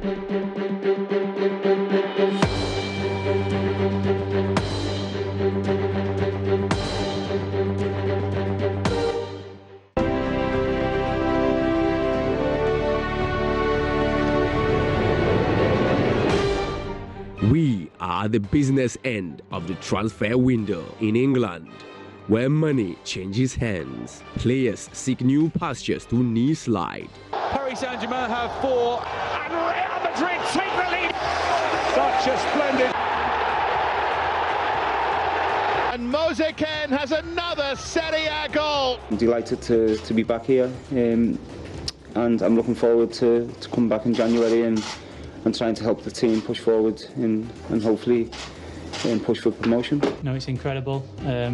We are at the business end of the transfer window in England, where money changes hands. Players seek new pastures to knee slide. Paris Saint-Germain have 4, and Real Madrid take the lead. Such a splendid. And Moise Kean has another Serie A goal. I'm delighted to be back here, and I'm looking forward to come back in January and trying to help the team push forward and hopefully push for promotion. No, it's incredible. A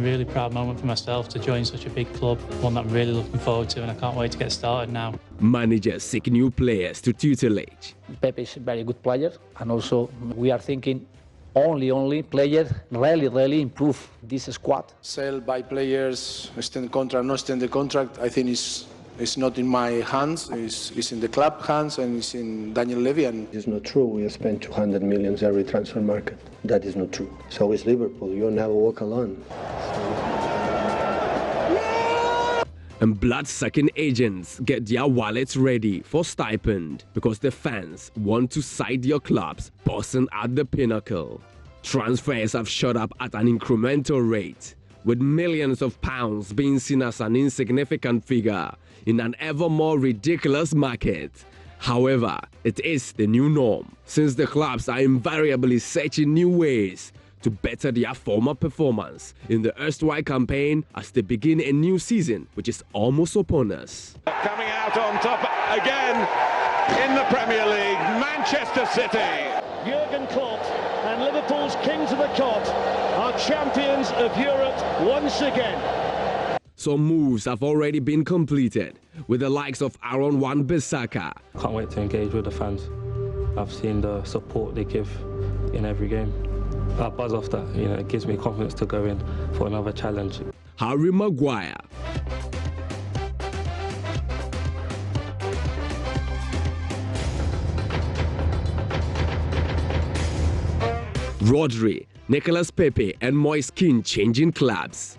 really proud moment for myself to join such a big club, one that I'm really looking forward to, and I can't wait to get started now. Managers seek new players to tutelage. Pep is a very good player, and also we are thinking only players really improve this squad. Sell by players, extend contract, not extend the contract, I think it's not in my hands, it's in the club hands, and it's in Daniel Levy. And it's not true. We spend 200 million every transfer market. That is not true. So is Liverpool. You'll never walk alone. And blood-sucking agents get their wallets ready for stipend because the fans want to side your clubs bossing at the pinnacle. Transfers have shot up at an incremental rate, with millions of pounds being seen as an insignificant figure in an ever more ridiculous market. However, it is the new norm, since the clubs are invariably searching new ways to better their former performance in the erstwhile campaign as they begin a new season, which is almost upon us. Coming out on top again in the Premier League, Manchester City. Jurgen Klopp and Liverpool's kings of the court are champions of Europe once again. Some moves have already been completed, with the likes of Aaron Wan-Bissaka. Can't wait to engage with the fans. I've seen the support they give in every game. That buzz off that, it gives me confidence to go in for another challenge. Harry Maguire. Rodri, Nicolas Pepe and Moise Kean changing clubs.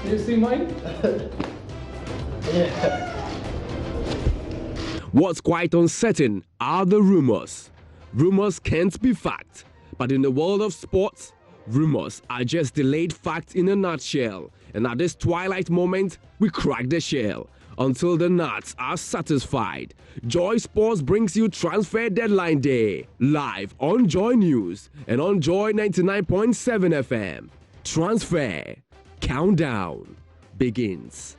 You see mine? Yeah. What's quite uncertain are the rumors. Rumors can't be fact, but in the world of sports, rumors are just delayed facts in a nutshell. And at this twilight moment, we crack the shell. Until the nuts are satisfied, Joy Sports brings you Transfer Deadline Day, live on Joy News and on Joy 99.7 FM. Transfer Countdown begins.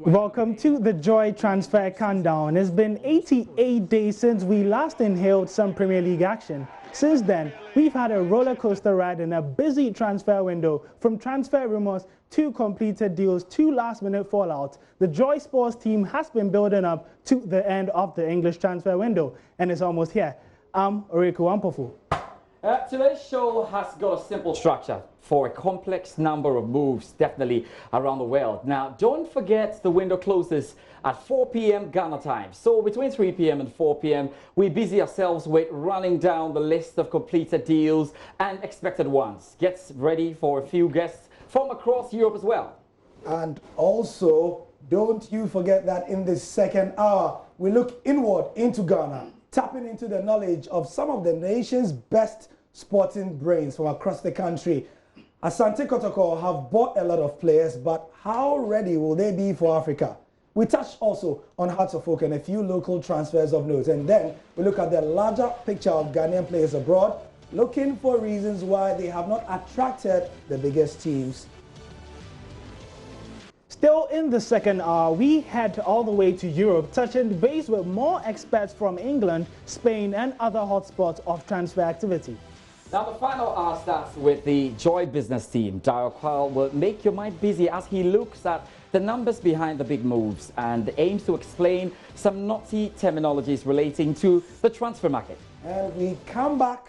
Welcome to the Joy Transfer Countdown. It's been 88 days since we last inhaled some Premier League action. Since then, we've had a roller coaster ride in a busy transfer window, from transfer rumors to completed deals to last-minute fallout. The Joy Sports team has been building up to the end of the English transfer window, and it's almost here. I'm Oriku Ampofu. Today's show has got a simple structure for a complex number of moves, definitely around the world. Now, don't forget the window closes at 4 p.m. Ghana time. So between 3 p.m. and 4 p.m., we busy ourselves with running down the list of completed deals and expected ones. Get ready for a few guests from across Europe as well. And also, don't you forget that in this second hour, we look inward into Ghana, tapping into the knowledge of some of the nation's best sporting brains from across the country. Asante Kotoko have bought a lot of players, but how ready will they be for Africa? We touch also on Hearts of Oak and a few local transfers of note, and then we look at the larger picture of Ghanaian players abroad, looking for reasons why they have not attracted the biggest teams. Still in the second hour, we head all the way to Europe, touching base with more experts from England, Spain and other hotspots of transfer activity. Now the final hour starts with the Joy business team. Daryl Quell will make your mind busy as he looks at the numbers behind the big moves and aims to explain some naughty terminologies relating to the transfer market. And we come back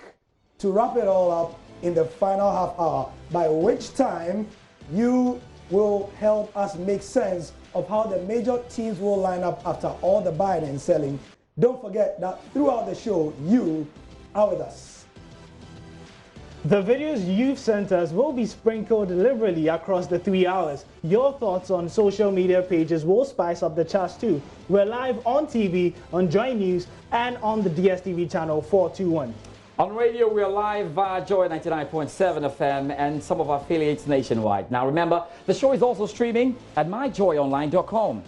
to wrap it all up in the final half hour, by which time you will help us make sense of how the major teams will line up after all the buying and selling. Don't forget that throughout the show, you are with us. The videos you've sent us will be sprinkled liberally across the 3 hours. Your thoughts on social media pages will spice up the charts too. We're live on TV, on JoyNews, and on the DSTV channel 421. On radio, we are live via Joy 99.7 FM and some of our affiliates nationwide. Now remember, the show is also streaming at myjoyonline.com.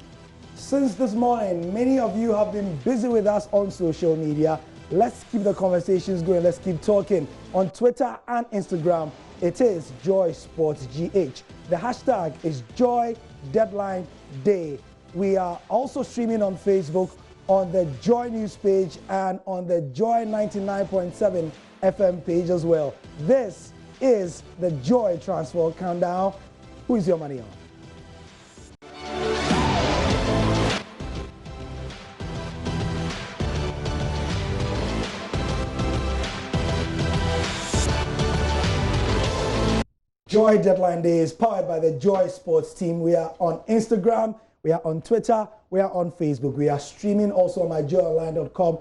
Since this morning, many of you have been busy with us on social media. Let's keep the conversations going. Let's keep talking. On Twitter and Instagram, it is Joy Sports GH. The hashtag is Joy Deadline Day. We are also streaming on Facebook, on the Joy News page, and on the Joy 99.7 FM page as well. This is the Joy Transfer Countdown. Who is your money on? Joy Deadline Day is powered by the Joy Sports team. We are on Instagram, we are on Twitter, we are on Facebook. We are streaming also on myjoyonline.com,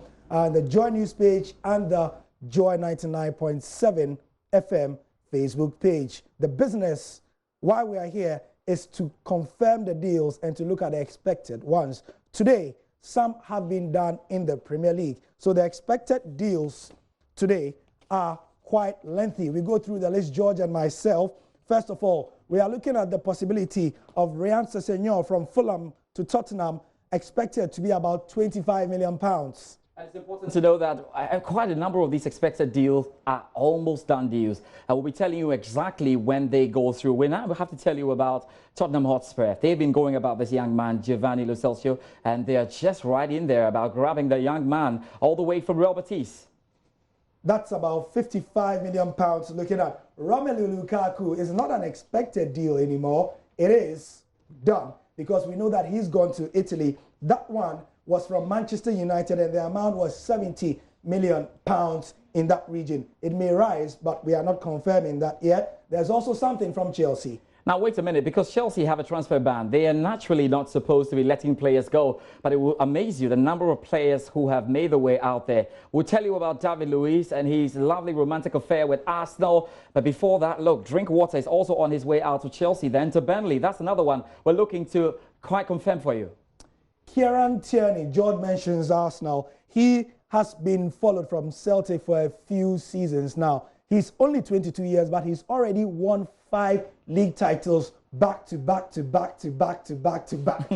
the Joy News page, and the Joy 99.7 FM Facebook page. The business, why we are here, is to confirm the deals and to look at the expected ones. Today, some have been done in the Premier League. So the expected deals today are quite lengthy. We go through the list, George and myself. First of all, we are looking at the possibility of Ryan Sessegnon from Fulham to Tottenham, expected to be about £25 million. And it's important to know that quite a number of these expected deals are almost done deals. I will be telling you exactly when they go through. We now have to tell you about Tottenham Hotspur. They've been going about this young man, Giovanni Lo Celso, and they are just right in there about grabbing the young man all the way from Real Betis. That's about £55 million. Looking at Romelu Lukaku is not an expected deal anymore. It is done because we know that he's gone to Italy. That one was from Manchester United and the amount was £70 million in that region. It may rise, but we are not confirming that yet. There's also something from Chelsea. Now, wait a minute, because Chelsea have a transfer ban, they are naturally not supposed to be letting players go. But it will amaze you the number of players who have made their way out there. We'll tell you about David Luiz and his lovely romantic affair with Arsenal. But before that, look, Drinkwater is also on his way out to Chelsea, then to Burnley. That's another one we're looking to quite confirm for you. Kieran Tierney, George mentions Arsenal. He has been followed from Celtic for a few seasons now. He's only 22 years, but he's already won 5 league titles back to back to back to back to back to back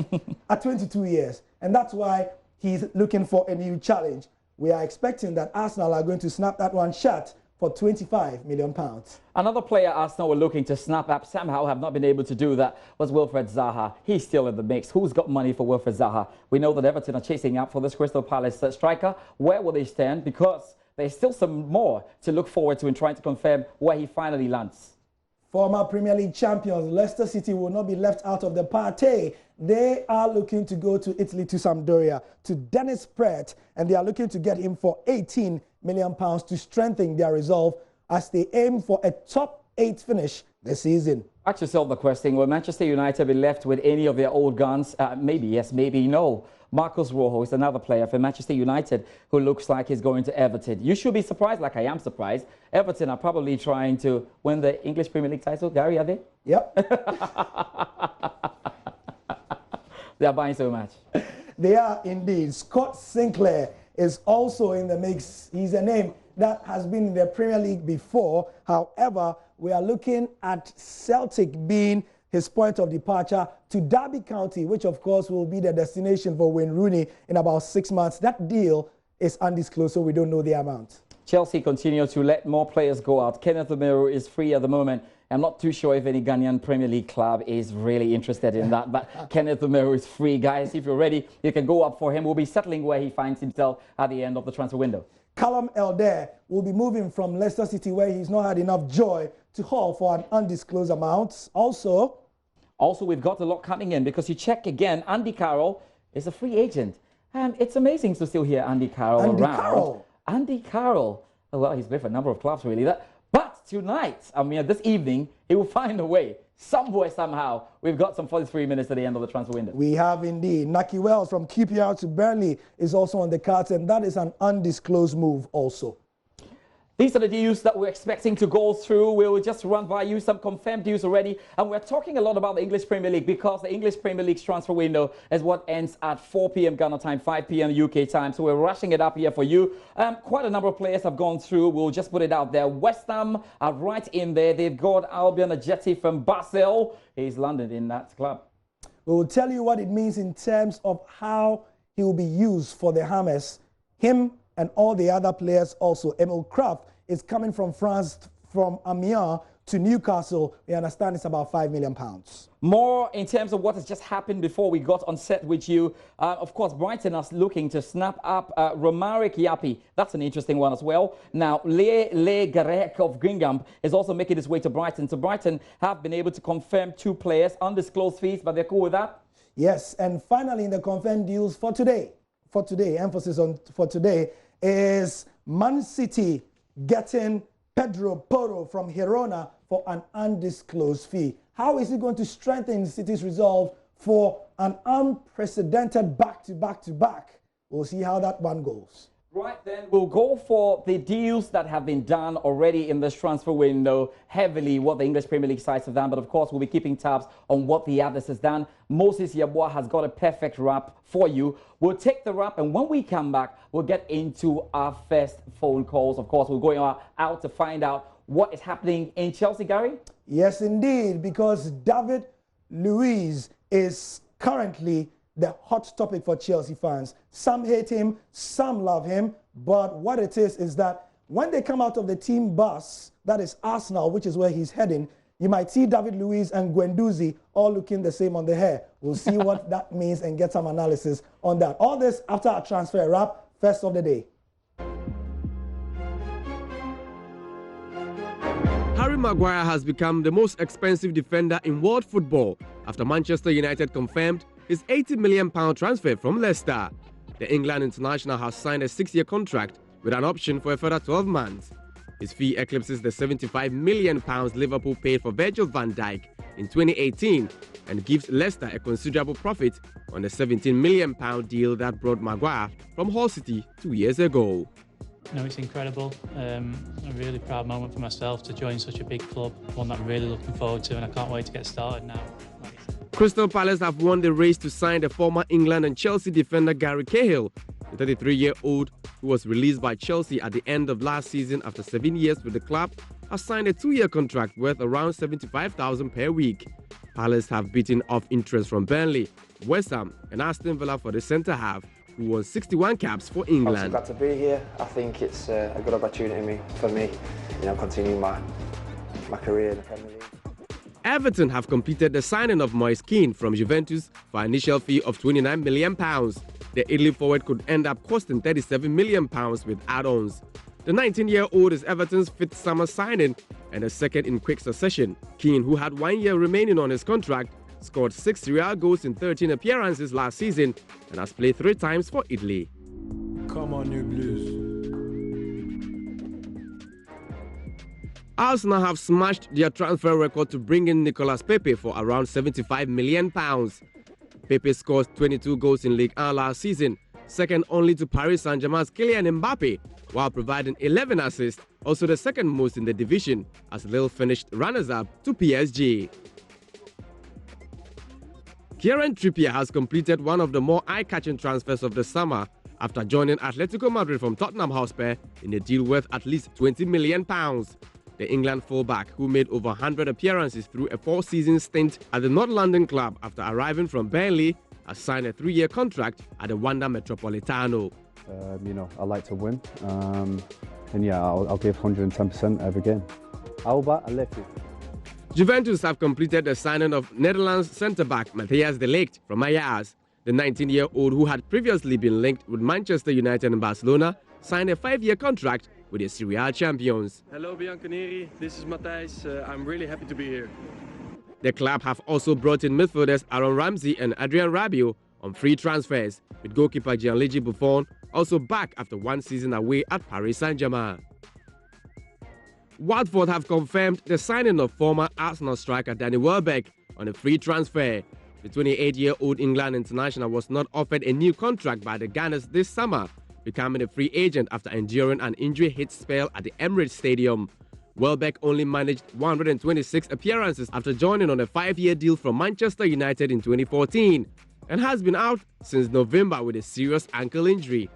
at 22 years. And that's why he's looking for a new challenge. We are expecting that Arsenal are going to snap that one shut for £25 million. Another player Arsenal were looking to snap up, somehow have not been able to do that, was Wilfred Zaha. He's still in the mix. Who's got money for Wilfred Zaha? We know that Everton are chasing up for this Crystal Palace striker. Where will they stand? Because there's still some more to look forward to in trying to confirm where he finally lands. Former Premier League champions Leicester City will not be left out of the party. They are looking to go to Italy, to Sampdoria, to Dennis Praet, and they are looking to get him for £18 million to strengthen their resolve as they aim for a top 8 finish this season. Ask yourself the question, will Manchester United be left with any of their old guns? Maybe yes, maybe no. Marcos Rojo is another player for Manchester United who looks like he's going to Everton. You should be surprised, like I am surprised. Everton are probably trying to win the English Premier League title. Gary, are they? Yep. They are buying so much. They are indeed. Scott Sinclair is also in the mix. He's a name that has been in the Premier League before. However, we are looking at Celtic being his point of departure to Derby County, which of course will be the destination for Wayne Rooney in about 6 months. That deal is undisclosed, so we don't know the amount. Chelsea continue to let more players go out. Kenneth Omeru is free at the moment. I'm not too sure if any Ghanaian Premier League club is really interested in that, but Kenneth Omeru is free. Guys, if you're ready, you can go up for him. We'll be settling where he finds himself at the end of the transfer window. Callum Elder will be moving from Leicester City, where he's not had enough joy, to Hull for an undisclosed amount. Also, we've got a lot coming in because you check again, Andy Carroll is a free agent. And it's amazing to still hear Andy Carroll around. Andy Carroll. Oh, well, he's played for a number of clubs, really. But tonight, this evening, he will find a way. Somewhere, somehow, we've got some 43 minutes at the end of the transfer window. We have indeed. Naki Wells from QPR to Burnley is also on the cards, and that is an undisclosed move also. These are the deals that we're expecting to go through. We'll just run by you some confirmed deals already. And we're talking a lot about the English Premier League because the English Premier League's transfer window is what ends at 4 p.m. Ghana time, 5 p.m. UK time. So we're rushing it up here for you. Quite a number of players have gone through. We'll just put it out there. West Ham are right in there. They've got Albion Ajeti from Basel. He's landed in that club. We will tell you what it means in terms of how he will be used for the Hammers. Him and all the other players also. Emil Kraft is coming from France, from Amiens to Newcastle. We understand it's about £5 million. More in terms of what has just happened before we got on set with you. Of course, Brighton are looking to snap up Romaric Yapi. That's an interesting one as well. Now, Le Garec of Guingamp is also making his way to Brighton. So Brighton have been able to confirm 2 players, undisclosed fees, but they're cool with that. Yes, and finally in the confirmed deals for today, emphasis on for today, is Man City getting Pedro Porro from Girona for an undisclosed fee. How is it going to strengthen City's resolve for an unprecedented back-to-back-to-back? We'll see how that one goes. Right then, we'll go for the deals that have been done already in this transfer window, heavily what the English Premier League sides have done, but of course we'll be keeping tabs on what the others has done. Moses Yeboah has got a perfect wrap for you. We'll take the wrap, and when we come back, we'll get into our first phone calls. Of course, we're going out to find out what is happening in Chelsea, Gary. Yes, indeed, because David Luiz is currently the hot topic for Chelsea fans. Some hate him, some love him, but what it is that when they come out of the team bus, that is Arsenal, which is where he's heading, you might see David Luiz and Guendouzi all looking the same on the hair. We'll see what that means and get some analysis on that. All this after our transfer wrap, first of the day. Harry Maguire has become the most expensive defender in world football after Manchester United confirmed his £80 million transfer from Leicester. The England international has signed a 6-year contract with an option for a further 12 months. His fee eclipses the £75 million Liverpool paid for Virgil van Dijk in 2018 and gives Leicester a considerable profit on the £17 million deal that brought Maguire from Hull City 2 years ago. No, it's incredible. A really proud moment for myself to join such a big club, one that I'm really looking forward to, and I can't wait to get started now. Crystal Palace have won the race to sign the former England and Chelsea defender Gary Cahill. The 33-year-old, who was released by Chelsea at the end of last season after 7 years with the club, has signed a 2-year contract worth around £75,000 per week. Palace have beaten off interest from Burnley, West Ham and Aston Villa for the centre-half, who won 61 caps for England. I'm glad to be here. I think it's a good opportunity for me, continue my career in the Premier League. Everton have completed the signing of Moise Kean from Juventus for an initial fee of £29 million. The Italy forward could end up costing £37 million with add-ons. The 19-year-old is Everton's 5th summer signing and a second in quick succession. Kean, who had 1 year remaining on his contract, scored 6 Serie A goals in 13 appearances last season and has played 3 times for Italy. Come on, you Blues. Arsenal have smashed their transfer record to bring in Nicolas Pepe for around £75 million. Pepe scored 22 goals in Ligue 1 last season, second only to Paris Saint-Germain's Kylian Mbappe, while providing 11 assists, also the second most in the division, as Lille finished runners-up to PSG. Kieran Trippier has completed one of the more eye-catching transfers of the summer after joining Atletico Madrid from Tottenham Hotspur in a deal worth at least £20 million. The England fullback, who made over 100 appearances through a 4-season stint at the North London club after arriving from Burnley, has signed a 3-year contract at the Wanda Metropolitano. I like to win. yeah, I'll give 110% every game. Alba, I left you. Juventus have completed the signing of Netherlands centre-back Matthijs de Ligt from Ajax. The 19-year-old, who had previously been linked with Manchester United and Barcelona, signed a 5-year contract with the Serie A champions. Hello Bianconeri, this is Matthijs. I'm really happy to be here. The club have also brought in midfielders Aaron Ramsey and Adrien Rabiot on free transfers, with goalkeeper Gianluigi Buffon also back after one season away at Paris Saint-Germain. Watford have confirmed the signing of former Arsenal striker Danny Welbeck on a free transfer. The 28-year-old England international was not offered a new contract by the Gunners this summer, becoming a free agent after enduring an injury-hit spell at the Emirates Stadium. Welbeck only managed 126 appearances after joining on a 5-year deal from Manchester United in 2014 and has been out since November with a serious ankle injury.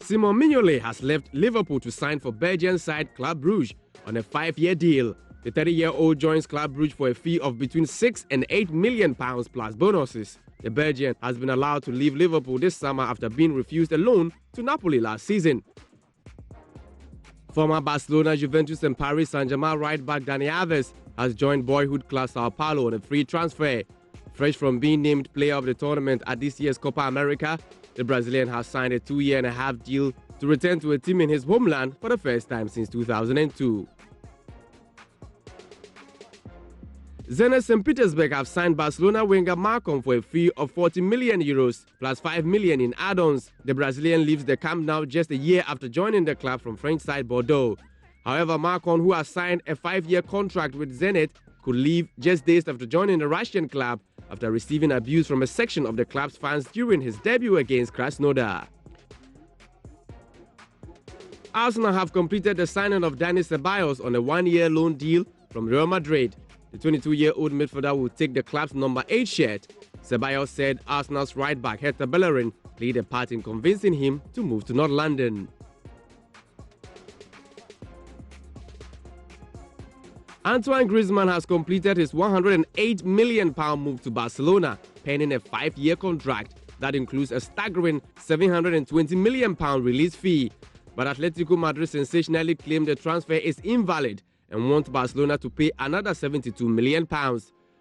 Simon Mignolet has left Liverpool to sign for Belgian side Club Brugge on a 5-year deal. The 30-year-old joins Club Brugge for a fee of between £6 and £8 million plus bonuses. The Belgian has been allowed to leave Liverpool this summer after being refused a loan to Napoli last season. Former Barcelona, Juventus and Paris Saint-Germain right-back Dani Alves has joined boyhood club Sao Paulo on a free transfer. Fresh from being named player of the tournament at this year's Copa America, the Brazilian has signed a 2-year-and-a-half deal to return to a team in his homeland for the first time since 2002. Zenit St. Petersburg have signed Barcelona winger Marcon for a fee of €40 million plus €5 million in add-ons. The Brazilian leaves the Camp Nou just a year after joining the club from French side Bordeaux. However, Marcon, who has signed a 5-year contract with Zenit, could leave just days after joining the Russian club after receiving abuse from a section of the club's fans during his debut against Krasnodar. Arsenal have completed the signing of Dani Ceballos on a 1-year loan deal from Real Madrid. The 22-year-old midfielder will take the club's number 8 shirt. Ceballos said Arsenal's right-back Hector Bellerin played a part in convincing him to move to North London. Antoine Griezmann has completed his £108 million move to Barcelona, penning a 5-year contract that includes a staggering £720 million release fee. But Atletico Madrid sensationally claimed the transfer is invalid and want Barcelona to pay another £72 million.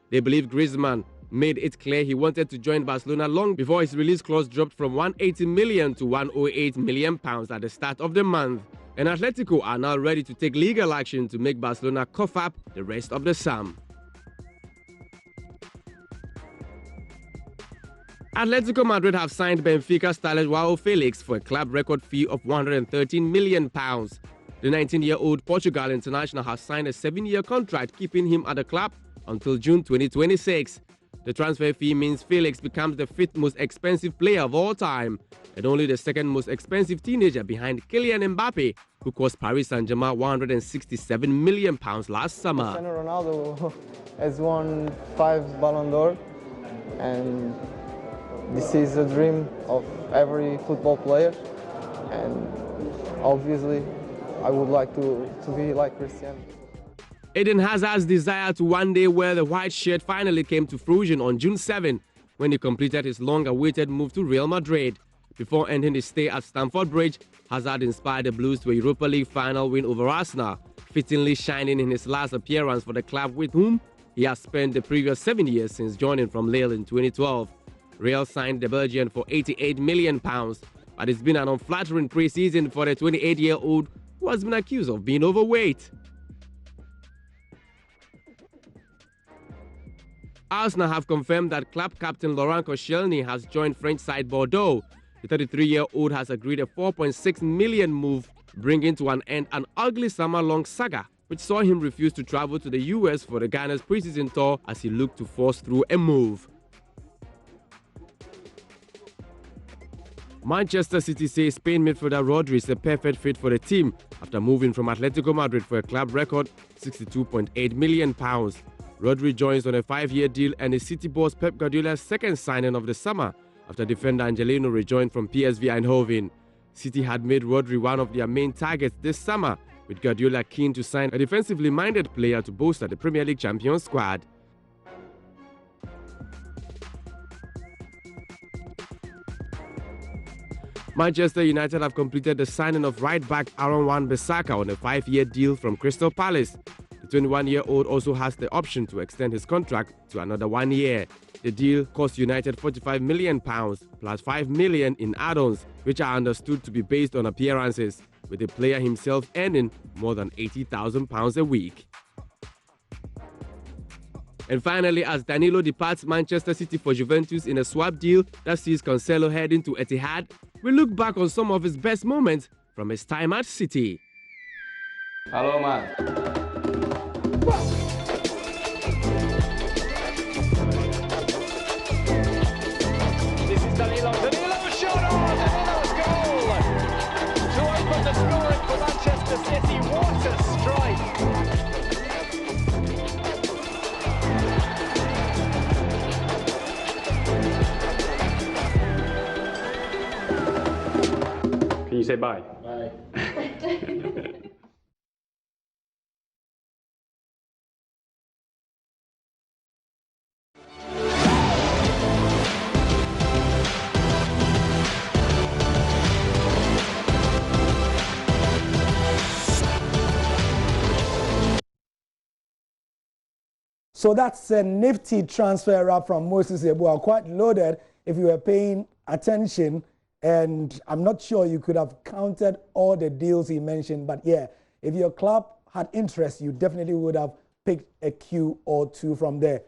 They believe Griezmann made it clear he wanted to join Barcelona long before his release clause dropped from £180 million to £108 million at the start of the month. And Atletico are now ready to take legal action to make Barcelona cough up the rest of the sum. Atletico Madrid have signed Benfica starlet João Felix for a club record fee of £113 million. The 19-year-old Portugal international has signed a 7-year contract, keeping him at the club until June 2026. The transfer fee means Felix becomes the 5th most expensive player of all time, and only the 2nd most expensive teenager behind Kylian Mbappe, who cost Paris Saint-Germain £167 million last summer. Cristiano Ronaldo has won 5 Ballon d'Or, and this is a dream of every football player, and obviously I would like to be like Cristiano. Eden Hazard's desire to one day wear the white shirt finally came to fruition on June 7 when he completed his long-awaited move to Real Madrid. Before ending his stay at Stamford Bridge, Hazard inspired the Blues to a Europa League final win over Arsenal, fittingly shining in his last appearance for the club with whom he has spent the previous 7 years since joining from Lille in 2012. Real signed the Belgian for £88 million, but it's been an unflattering pre-season for the 28-year-old who has been accused of being overweight. Arsenal have confirmed that club captain Laurent Koscielny has joined French side Bordeaux. The 33-year-old has agreed a £4.6 million move, bringing to an end an ugly summer-long saga, which saw him refuse to travel to the US for the Ghana's preseason tour as he looked to force through a move. Manchester City says Spain midfielder Rodri is a perfect fit for the team after moving from Atletico Madrid for a club record £62.8 million. Rodri joins on a 5-year deal and is City boss Pep Guardiola's 2nd signing of the summer after defender Angelino rejoined from PSV Eindhoven. City had made Rodri one of their main targets this summer, with Guardiola keen to sign a defensively minded player to bolster the Premier League champion squad. Manchester United have completed the signing of right-back Aaron Wan-Bissaka on a 5-year deal from Crystal Palace. The 21-year-old also has the option to extend his contract to another 1 year. The deal cost United £45 million plus £5 million in add-ons, which are understood to be based on appearances, with the player himself earning more than £80,000 a week. And finally, as Danilo departs Manchester City for Juventus in a swap deal that sees Cancelo heading to Etihad, we look back on some of his best moments from his time at City. Hello, man. This is Danilo. Danilo shot on! Danilo's goal! To open the scoring for Manchester City. What a strike! Can you say bye? Bye. So that's a nifty transfer wrap from Moses Yeboah, quite loaded if you were paying attention. And I'm not sure you could have counted all the deals he mentioned. But yeah, if your club had interest, you definitely would have picked a Q or two from there.